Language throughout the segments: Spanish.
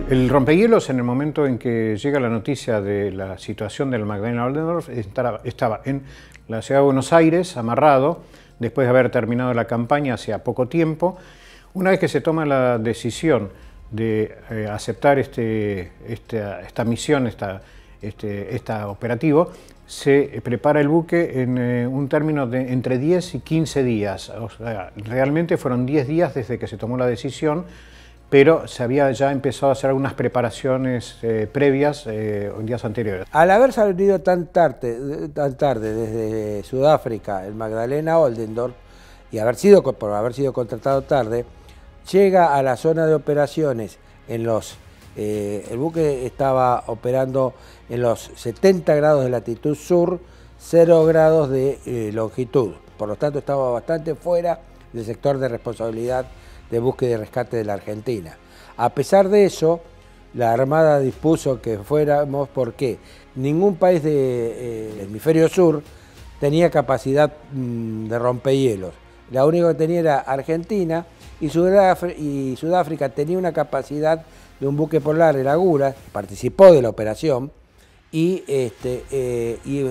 El rompehielos, en el momento en que llega la noticia de la situación del Magdalena Oldendorf, estaba en la ciudad de Buenos Aires, amarrado, después de haber terminado la campaña hacía poco tiempo. Una vez que se toma la decisión de aceptar esta misión, este operativo, se prepara el buque en un término de entre 10 y 15 días. O sea, realmente fueron 10 días desde que se tomó la decisión, pero se había ya empezado a hacer algunas preparaciones previas días anteriores. Al haber salido tan tarde desde Sudáfrica el Magdalena Oldendorf y por haber sido contratado tarde, llega a la zona de operaciones el buque estaba operando en los 70 grados de latitud sur, 0 grados de longitud. Por lo tanto, estaba bastante fuera del sector de responsabilidad de búsqueda y rescate de la Argentina. A pesar de eso, la Armada dispuso que fuéramos porque ningún país del hemisferio sur tenía capacidad de rompehielos. La única que tenía era Argentina y Sudáfrica tenía una capacidad de un buque polar, el Agura, participó de la operación y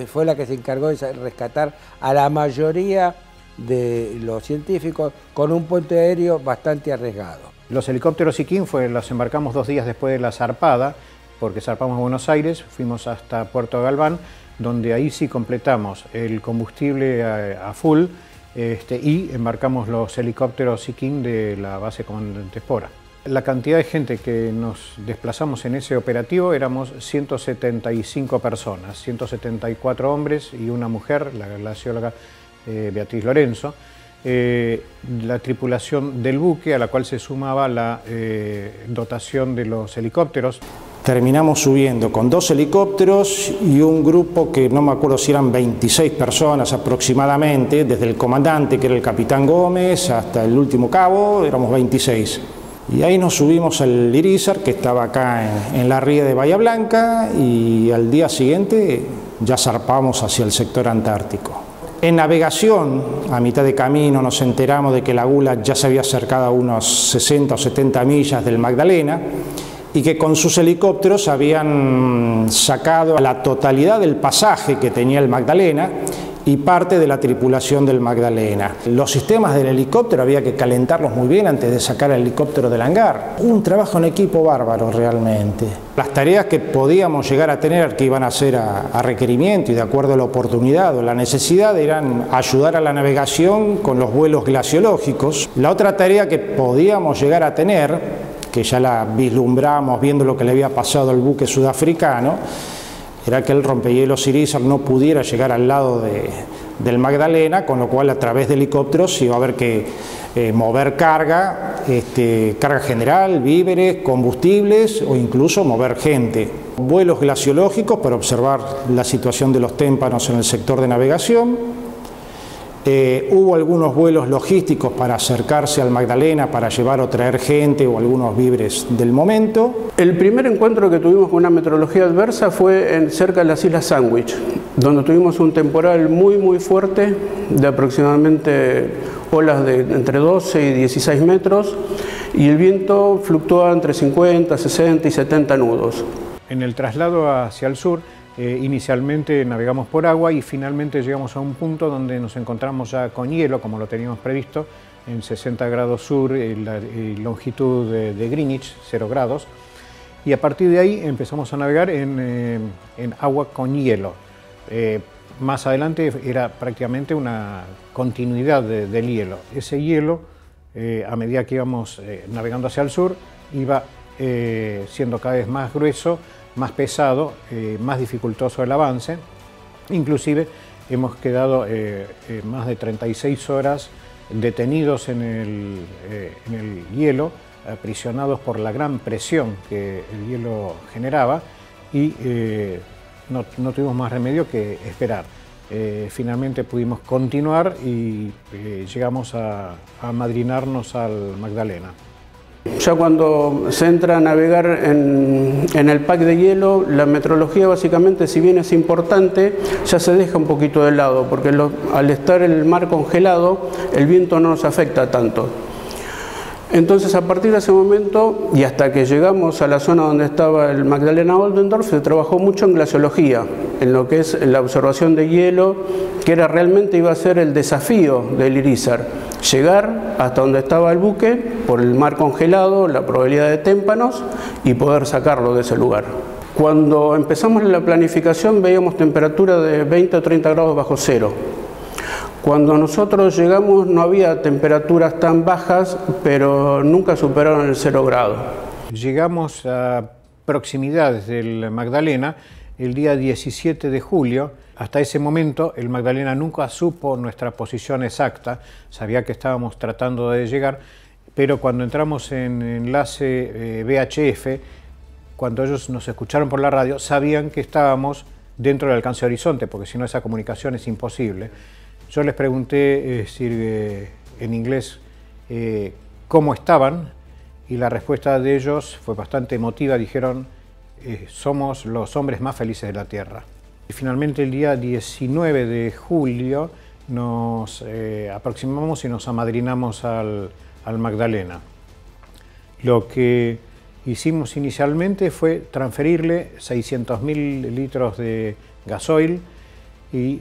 fue la que se encargó de rescatar a la mayoría de los científicos con un puente aéreo bastante arriesgado. Los helicópteros Siquín los embarcamos 2 días después de la zarpada, porque zarpamos a Buenos Aires, fuimos hasta Puerto Galván, donde ahí sí completamos el combustible a full y embarcamos los helicópteros Siquín de la base Comandante Espora. La cantidad de gente que nos desplazamos en ese operativo éramos 175 personas, 174 hombres y una mujer, la glacióloga Beatriz Lorenzo, la tripulación del buque a la cual se sumaba la dotación de los helicópteros. Terminamos subiendo con 2 helicópteros y un grupo que no me acuerdo si eran 26 personas aproximadamente, desde el comandante, que era el capitán Gómez, hasta el último cabo, éramos 26. Y ahí nos subimos al Irizar, que estaba acá en la ría de Bahía Blanca, y al día siguiente ya zarpamos hacia el sector antártico. En navegación, a mitad de camino, nos enteramos de que la Gula ya se había acercado a unos 60 o 70 millas del Magdalena y que con sus helicópteros habían sacado la totalidad del pasaje que tenía el Magdalena y parte de la tripulación del Magdalena. Los sistemas del helicóptero había que calentarlos muy bien antes de sacar el helicóptero del hangar. Un trabajo en equipo bárbaro realmente. Las tareas que podíamos llegar a tener, que iban a ser a requerimiento y de acuerdo a la oportunidad o la necesidad, eran ayudar a la navegación con los vuelos glaciológicos. La otra tarea que podíamos llegar a tener, que ya la vislumbramos viendo lo que le había pasado al buque sudafricano, era que el rompehielos Irizar no pudiera llegar al lado del Magdalena, con lo cual a través de helicópteros iba a haber que mover carga, carga general, víveres, combustibles o incluso mover gente. Vuelos glaciológicos para observar la situación de los témpanos en el sector de navegación. Hubo algunos vuelos logísticos para acercarse al Magdalena, para llevar o traer gente o algunos víveres del momento. El primer encuentro que tuvimos con una meteorología adversa fue cerca de las Islas Sandwich, donde tuvimos un temporal muy fuerte, de aproximadamente olas de entre 12 y 16 metros, y el viento fluctuaba entre 50, 60 y 70 nudos. En el traslado hacia el sur, inicialmente navegamos por agua y finalmente llegamos a un punto donde nos encontramos ya con hielo, como lo teníamos previsto, en 60 grados sur y longitud de Greenwich, 0 grados. Y a partir de ahí empezamos a navegar en agua con hielo. Más adelante era prácticamente una continuidad del hielo. Ese hielo, a medida que íbamos navegando hacia el sur, iba siendo cada vez más grueso, más pesado, más dificultoso el avance. Inclusive hemos quedado más de 36 horas detenidos en el hielo, aprisionados por la gran presión que el hielo generaba y no tuvimos más remedio que esperar. Finalmente pudimos continuar y llegamos a amadrinarnos al Magdalena. Ya cuando se entra a navegar en el pack de hielo, la meteorología básicamente, si bien es importante, ya se deja un poquito de lado, porque al estar el mar congelado, el viento no nos afecta tanto. Entonces, a partir de ese momento y hasta que llegamos a la zona donde estaba el Magdalena Oldendorf, se trabajó mucho en glaciología, en lo que es la observación de hielo, que realmente iba a ser el desafío del Irizar, llegar hasta donde estaba el buque por el mar congelado, la probabilidad de témpanos y poder sacarlo de ese lugar. Cuando empezamos la planificación veíamos temperatura de 20 o 30 grados bajo cero. Cuando nosotros llegamos no había temperaturas tan bajas, pero nunca superaron el 0 grado. Llegamos a proximidades del Magdalena el día 17 de julio. Hasta ese momento el Magdalena nunca supo nuestra posición exacta, sabía que estábamos tratando de llegar, pero cuando entramos en enlace VHF, cuando ellos nos escucharon por la radio, sabían que estábamos dentro del alcance de horizonte, porque si no esa comunicación es imposible. Yo les pregunté en inglés cómo estaban y la respuesta de ellos fue bastante emotiva. Dijeron, somos los hombres más felices de la Tierra. Y finalmente el día 19 de julio nos aproximamos y nos amadrinamos al Magdalena. Lo que hicimos inicialmente fue transferirle 600.000 litros de gasoil y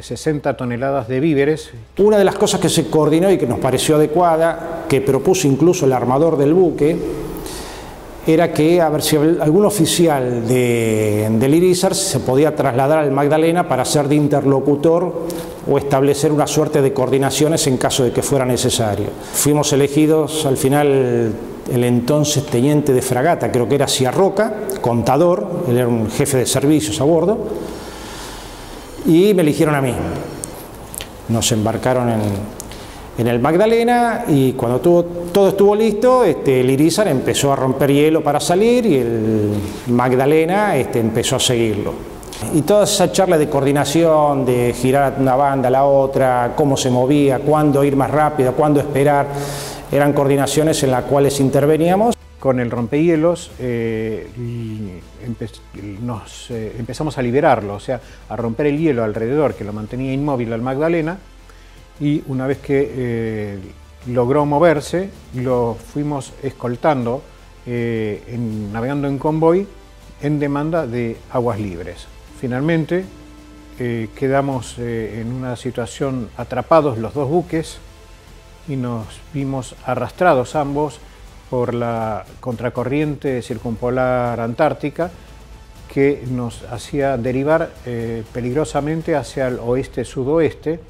60 toneladas de víveres. Una de las cosas que se coordinó y que nos pareció adecuada, que propuso incluso el armador del buque, era que a ver si algún oficial del Irizar se podía trasladar al Magdalena para ser de interlocutor o establecer una suerte de coordinaciones en caso de que fuera necesario. Fuimos elegidos al final el entonces teniente de fragata, creo que era Ciarroca, contador, él era un jefe de servicios a bordo, y me eligieron a mí. Nos embarcaron en el Magdalena y cuando todo estuvo listo, el Irizar empezó a romper hielo para salir y el Magdalena empezó a seguirlo. Y toda esa charla de coordinación, de girar una banda a la otra, cómo se movía, cuándo ir más rápido, cuándo esperar, eran coordinaciones en las cuales interveníamos. Con el rompehielos empezamos a liberarlo, o sea, a romper el hielo alrededor que lo mantenía inmóvil al Magdalena, y una vez que logró moverse, lo fuimos escoltando, navegando en convoy en demanda de aguas libres. Finalmente quedamos en una situación atrapados los dos buques y nos vimos arrastrados ambos por la contracorriente circumpolar antártica que nos hacía derivar peligrosamente hacia el oeste-sudoeste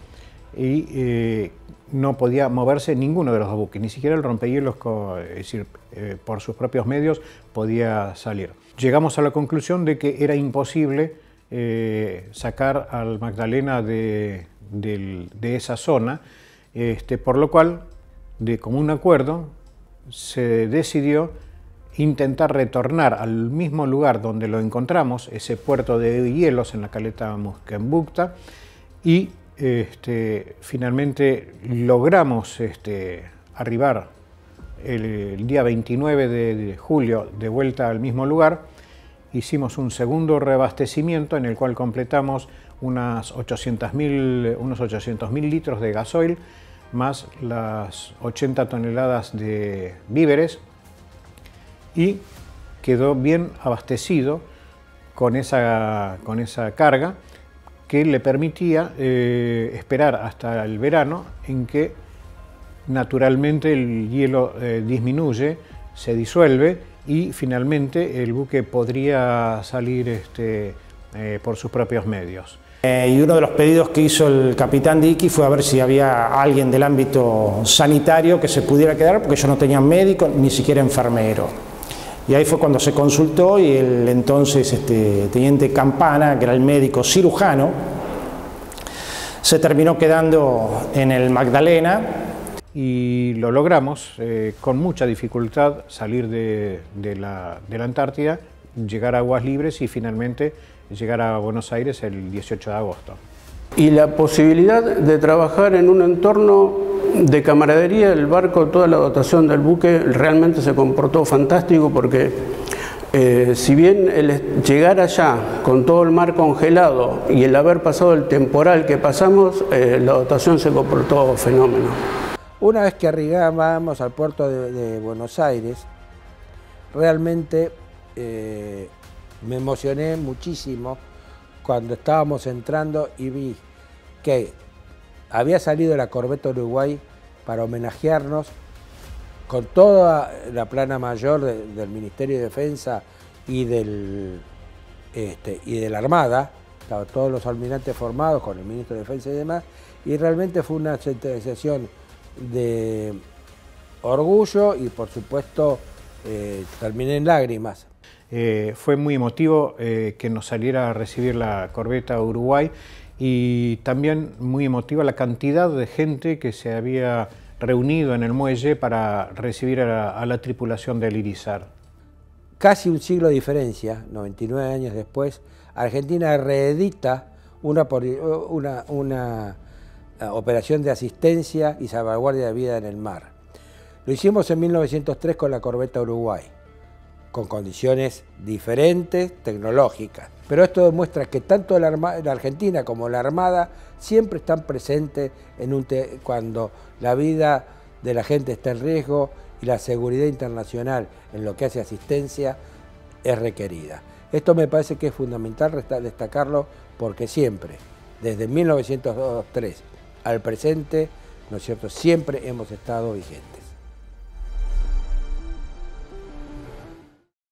y no podía moverse ninguno de los dos buques, ni siquiera el rompehielos, es decir, por sus propios medios podía salir. Llegamos a la conclusión de que era imposible sacar al Magdalena de esa zona, por lo cual, de común acuerdo, se decidió intentar retornar al mismo lugar donde lo encontramos, ese puerto de hielos en la caleta Muskenbukta, y finalmente logramos arribar el día 29 de julio de vuelta al mismo lugar. Hicimos un segundo reabastecimiento en el cual completamos unos 800.000 litros de gasoil, más las 80 toneladas de víveres, y quedó bien abastecido con esa carga que le permitía esperar hasta el verano, en que naturalmente el hielo disminuye, se disuelve y finalmente el buque podría salir por sus propios medios. Y uno de los pedidos que hizo el capitán Dickey fue a ver si había alguien del ámbito sanitario que se pudiera quedar, porque ellos no tenían médico ni siquiera enfermero. Y ahí fue cuando se consultó y el entonces teniente Campana, que era el médico cirujano, se terminó quedando en el Magdalena. Y lo logramos con mucha dificultad salir de la Antártida, llegar a aguas libres y finalmente llegar a Buenos Aires el 18 de agosto. Y la posibilidad de trabajar en un entorno de camaradería del barco, toda la dotación del buque realmente se comportó fantástico, porque si bien el llegar allá con todo el mar congelado y el haber pasado el temporal que pasamos, la dotación se comportó fenómeno. Una vez que arribamos al puerto de Buenos Aires, realmente me emocioné muchísimo cuando estábamos entrando y vi que había salido la corbeta Uruguay para homenajearnos con toda la plana mayor del Ministerio de Defensa y de la Armada, estaban todos los almirantes formados con el Ministro de Defensa y demás, y realmente fue una sensación de orgullo y por supuesto terminé en lágrimas. Fue muy emotivo que nos saliera a recibir la corbeta Uruguay y también muy emotiva la cantidad de gente que se había reunido en el muelle para recibir a la tripulación del Irizar. Casi un siglo de diferencia, 99 años después, Argentina reedita una operación de asistencia y salvaguardia de vida en el mar. Lo hicimos en 1903 con la corbeta Uruguay, con condiciones diferentes, tecnológicas. Pero esto demuestra que tanto la Argentina como la Armada siempre están presentes cuando la vida de la gente está en riesgo y la seguridad internacional en lo que hace asistencia es requerida. Esto me parece que es fundamental destacarlo porque siempre, desde 1903 al presente, ¿no es cierto?, siempre hemos estado vigentes.